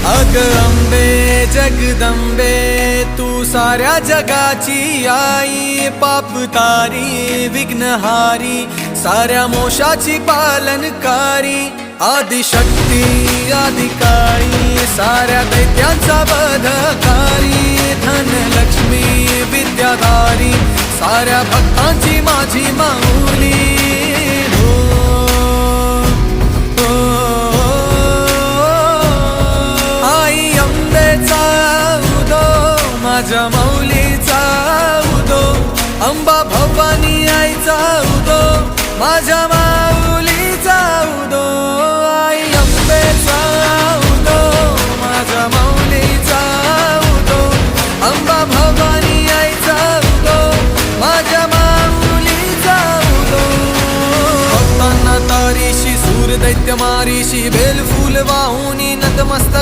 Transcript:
अग अंबे जगदंबे तू साऱ्या जगाची आई, पाप तारी विघ्नहारी साऱ्या मोशाची पालनकारी, आदिशक्ती आदिकाळी साऱ्या दैत्यांचा वधकारी, धनलक्ष्मी विद्याधारी साऱ्या भक्तांची माझी माऊली। माझ्या माऊलीचा उदो, अंबा भवानी आईचा उदो, माझ्या माऊलीचा उदो, आई अंबेचा उदो, माझ्या माऊलीचा उदो, अंबा भवानी आईचा उदो, माझ्या माऊलीचा उदो। भक्तांना तारीशी सूर दैत्य मारीशी, बेल फूल वाहुनी नतमस्तक